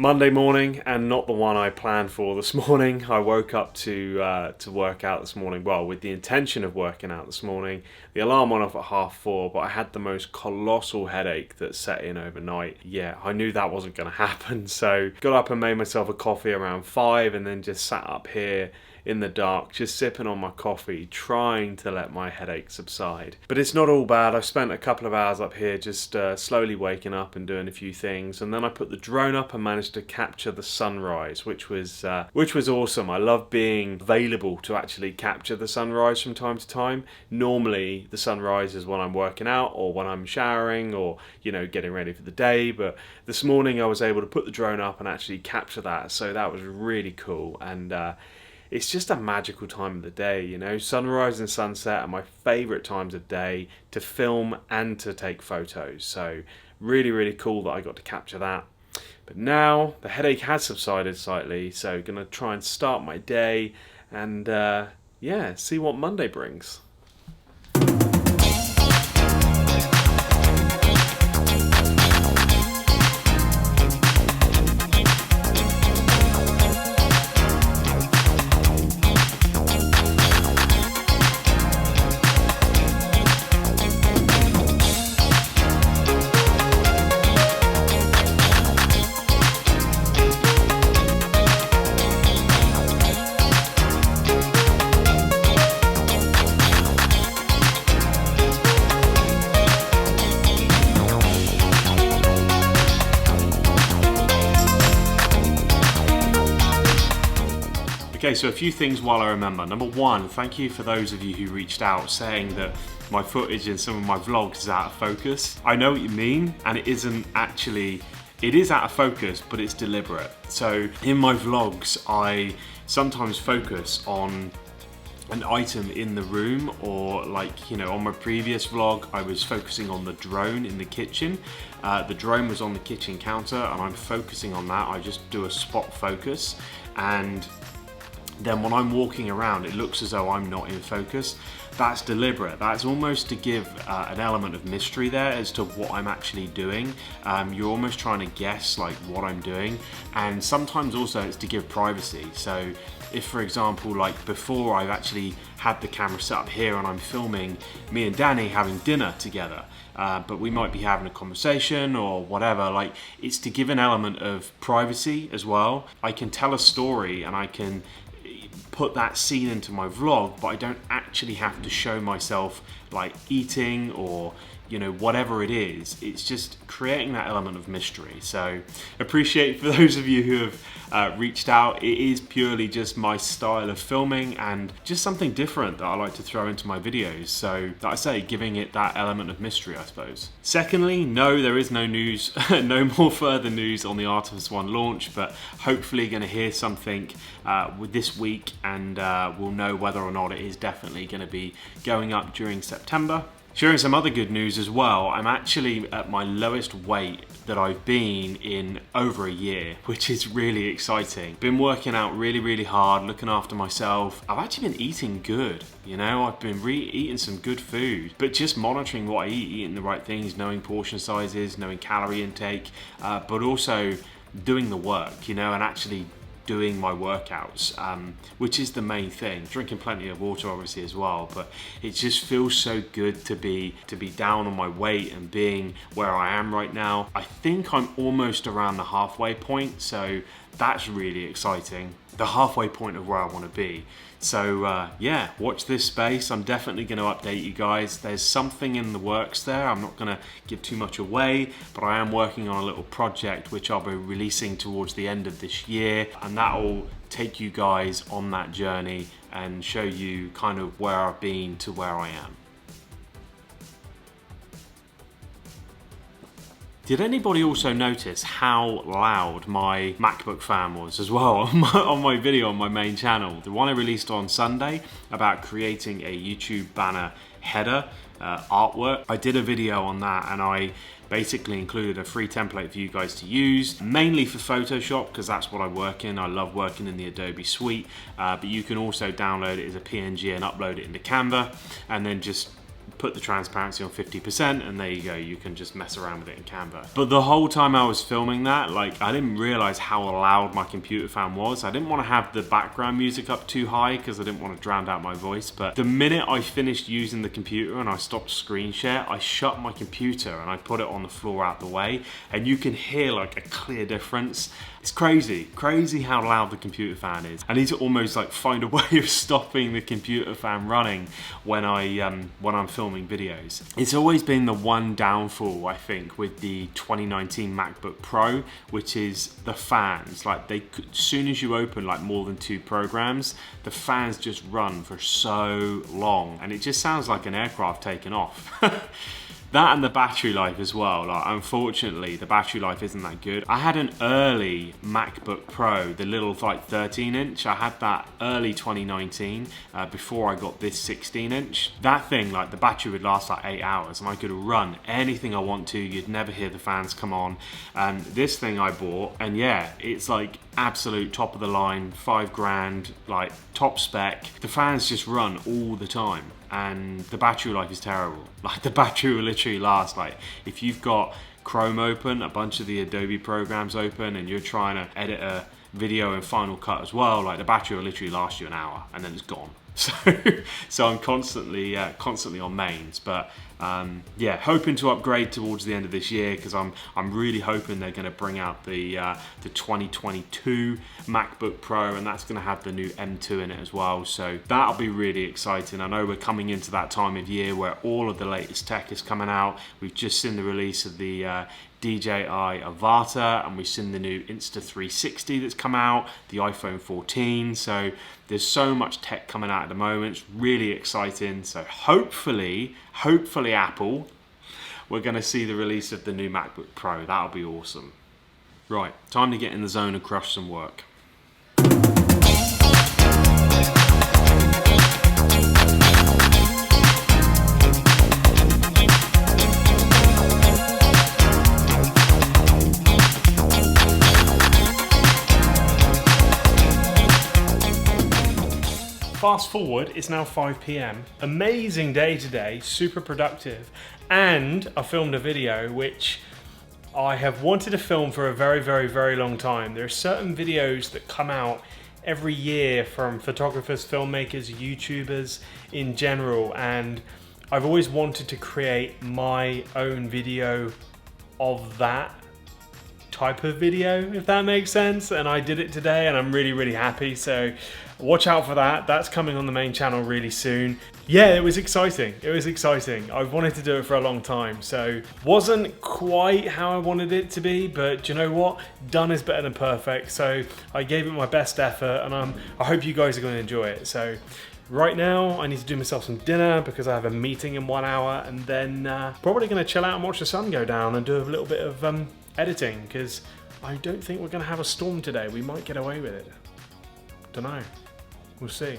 Monday morning, and not the one I planned for this morning. I woke up to work out this morning, well, with the intention of working out this morning. The alarm went off at 4:30, but I had the most colossal headache that set in overnight. Yeah, I knew that wasn't going to happen, so got up and made myself a coffee around 5, and then just sat up here in the dark, just sipping on my coffee, trying to let my headache subside. But it's not all bad. I spent a couple of hours up here just slowly waking up and doing a few things, and then I put the drone up and managed to capture the sunrise, which was awesome. I love being available to actually capture the sunrise from time to time. Normally the sunrise is when I'm working out or when I'm showering or getting ready for the day, but this morning I was able to put the drone up and actually capture that, so that was really cool. And it's just a magical time of the day, Sunrise and sunset are my favourite times of day to film and to take photos. So really, really cool that I got to capture that. But now the headache has subsided slightly, so going to try and start my day and see what Monday brings. Okay, so a few things while I remember. Number one, thank you for those of you who reached out saying that my footage in some of my vlogs is out of focus. I know what you mean, and it is out of focus, but it's deliberate. So in my vlogs, I sometimes focus on an item in the room, or on my previous vlog, I was focusing on the drone in the kitchen. The drone was on the kitchen counter and I'm focusing on that. I just do a spot focus, and then when I'm walking around, it looks as though I'm not in focus. That's deliberate. That's almost to give an element of mystery there as to what I'm actually doing. You're almost trying to guess what I'm doing, and sometimes also it's to give privacy. So if, for example, before I've actually had the camera set up here and I'm filming me and Danny having dinner together, but we might be having a conversation or whatever, it's to give an element of privacy as well. I can tell a story and I can put that scene into my vlog, but I don't actually have to show myself eating or whatever it is. It's just creating that element of mystery. So appreciate for those of you who have reached out. It is purely just my style of filming and just something different that I like to throw into my videos. So like I say, giving it that element of mystery, I suppose. Secondly, no, there is no news, no more further news on the Artemis 1 launch, but hopefully going to hear something with this week, and we'll know whether or not it is definitely going to be going up during September. Sharing some other good news as well, I'm actually at my lowest weight that I've been in over a year, which is really exciting. Been working out really, really hard, looking after myself. I've actually been eating good, I've been eating some good food, but just monitoring what I eat, eating the right things, knowing portion sizes, knowing calorie intake, but also doing the work, and actually doing my workouts, which is the main thing. Drinking plenty of water obviously as well, but it just feels so good to be down on my weight and being where I am right now. I think I'm almost around the halfway point, so that's really exciting. The halfway point of where I want to be. So watch this space. I'm definitely going to update you guys. There's something in the works there. I'm not going to give too much away, but I am working on a little project which I'll be releasing towards the end of this year, and that will take you guys on that journey and show you kind of where I've been to where I am. Did anybody also notice how loud my MacBook fan was as well on my video on my main channel? The one I released on Sunday about creating a YouTube banner header artwork. I did a video on that, and I basically included a free template for you guys to use, mainly for Photoshop, because that's what I work in. I love working in the Adobe suite, but you can also download it as a PNG and upload it into Canva, and then just put the transparency on 50% and there you go, you can just mess around with it in Canva. But the whole time I was filming that, like, I didn't realize how loud my computer fan was. I didn't want to have the background music up too high because I didn't want to drown out my voice. But the minute I finished using the computer and I stopped screen share, I shut my computer and I put it on the floor out the way, and you can hear like a clear difference. It's crazy how loud the computer fan is. I need to almost like find a way of stopping the computer fan running when I'm filming videos. It's always been the one downfall, I think, with the 2019 MacBook Pro, which is the fans. Like, as soon as you open like more than 2 programs, the fans just run for so long, and it just sounds like an aircraft taking off. That and the battery life as well. Like, unfortunately, the battery life isn't that good. I had an early MacBook Pro, the little like 13-inch. I had that early 2019 before I got this 16-inch. That thing, like, the battery would last like 8 hours, and I could run anything I want to. You'd never hear the fans come on. And this thing I bought, and yeah, it's like absolute top of the line, $5,000, like top spec. The fans just run all the time, and the battery life is terrible. Like, the battery will literally last, like, if you've got Chrome open, a bunch of the Adobe programs open, and you're trying to edit a video in Final Cut as well, like, the battery will literally last you an hour and then it's gone. So I'm constantly on mains, but yeah, hoping to upgrade towards the end of this year, because I'm really hoping they're going to bring out the 2022 MacBook Pro, and that's going to have the new M2 in it as well. So that'll be really exciting. I know we're coming into that time of year where all of the latest tech is coming out. We've just seen the release of the DJI Avata, and we've seen the new Insta360 that's come out, the iPhone 14. So there's so much tech coming out at the moment. It's really exciting. So hopefully Apple, we're going to see the release of the new MacBook Pro. That'll be awesome. Right, time to get in the zone and crush some work. Fast forward, it's now 5 PM. Amazing day today, super productive. And I filmed a video which I have wanted to film for a very long time. There are certain videos that come out every year from photographers, filmmakers, YouTubers in general, and I've always wanted to create my own video of that type of video, if that makes sense, and I did it today and I'm really happy. So watch out for that. That's coming on the main channel really soon. Yeah, it was exciting. I've wanted to do it for a long time, so wasn't quite how I wanted it to be, but you know what? Done is better than perfect. So I gave it my best effort, and I hope you guys are going to enjoy it. So right now I need to do myself some dinner because I have a meeting in 1 hour, and then probably going to chill out and watch the sun go down and do a little bit of editing, because I don't think we're going to have a storm today. We might get away with it. Don't know. We'll see.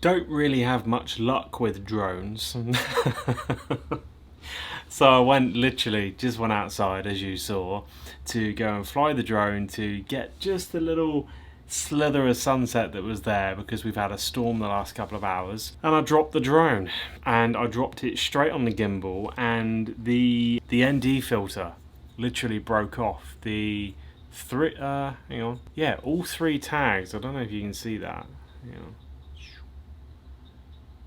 don't really have much luck with drones. So I literally just went outside, as you saw, to go and fly the drone to get just the little slither of sunset that was there, because we've had a storm the last couple of hours. And I dropped the drone, and I dropped it straight on the gimbal, and the ND filter literally broke off. The three, hang on, yeah, all three tags. I don't know if you can see that. Hang on.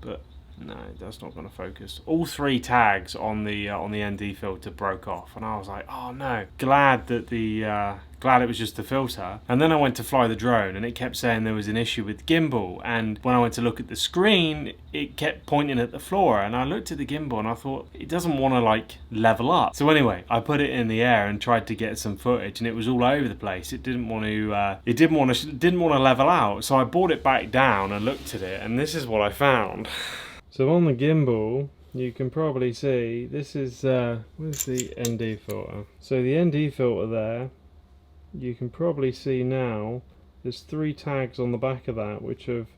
But no, that's not going to focus. All three tags on the ND filter broke off, and I was like, oh no. Glad that glad it was just the filter. And then I went to fly the drone, and it kept saying there was an issue with the gimbal. And when I went to look at the screen, it kept pointing at the floor. And I looked at the gimbal, and I thought it doesn't want to like level up. So anyway, I put it in the air and tried to get some footage, and it was all over the place. It didn't want to. It didn't want to level out. So I brought it back down and looked at it, and this is what I found. So on the gimbal, you can probably see, this is, where's the ND filter? So the ND filter there, you can probably see now, there's three tags on the back of that which have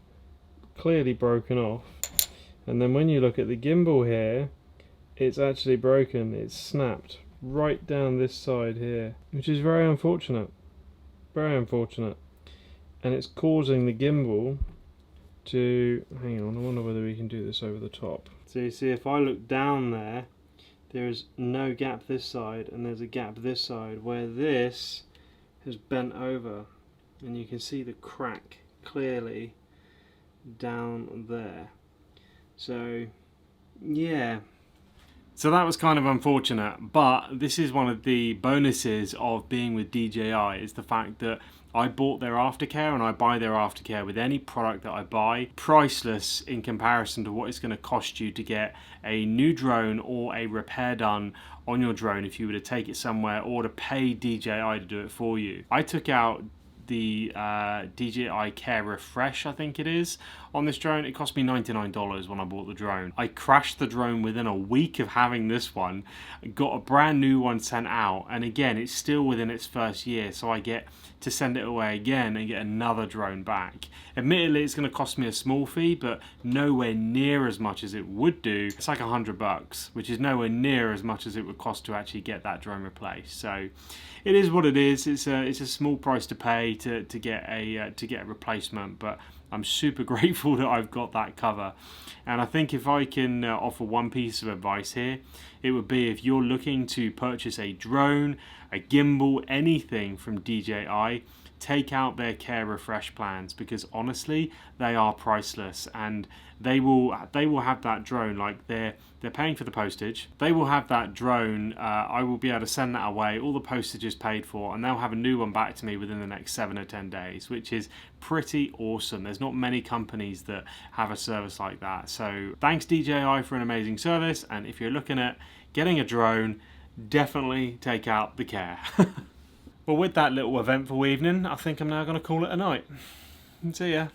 clearly broken off. And then when you look at the gimbal here, it's actually broken, it's snapped right down this side here, which is very unfortunate. Very unfortunate. And it's causing the gimbal to, hang on, I wonder whether we can do this over the top. So you see, if I look down there, there's no gap this side, and there's a gap this side where this has bent over, and you can see the crack clearly down there. So yeah, so that was kind of unfortunate, but this is one of the bonuses of being with DJI, is the fact that I bought their aftercare, and I buy their aftercare with any product that I buy. Priceless in comparison to what it's going to cost you to get a new drone or a repair done on your drone if you were to take it somewhere, or to pay DJI to do it for you. I took out the DJI Care Refresh, I think it is, on this drone. It cost me $99 when I bought the drone. I crashed the drone within a week of having this one, got a brand new one sent out, and again, it's still within its first year, so I get to send it away again and get another drone back. Admittedly, it's going to cost me a small fee, but nowhere near as much as it would do. It's like $100, which is nowhere near as much as it would cost to actually get that drone replaced. So it is what it is. It's a small price to pay to get a replacement, but I'm super grateful that I've got that cover. And I think if I can offer one piece of advice here, it would be, if you're looking to purchase a drone, a gimbal, anything from DJI, take out their Care Refresh plans, because honestly, they are priceless, and they will have that drone, like they're paying for the postage. They will have that drone. I will be able to send that away. All the postage is paid for, and they'll have a new one back to me within the next 7 or 10 days, which is pretty awesome. There's not many companies that have a service like that. So thanks DJI for an amazing service. And if you're looking at getting a drone, definitely take out the Care. Well, with that little eventful evening, I think I'm now going to call it a night. See ya.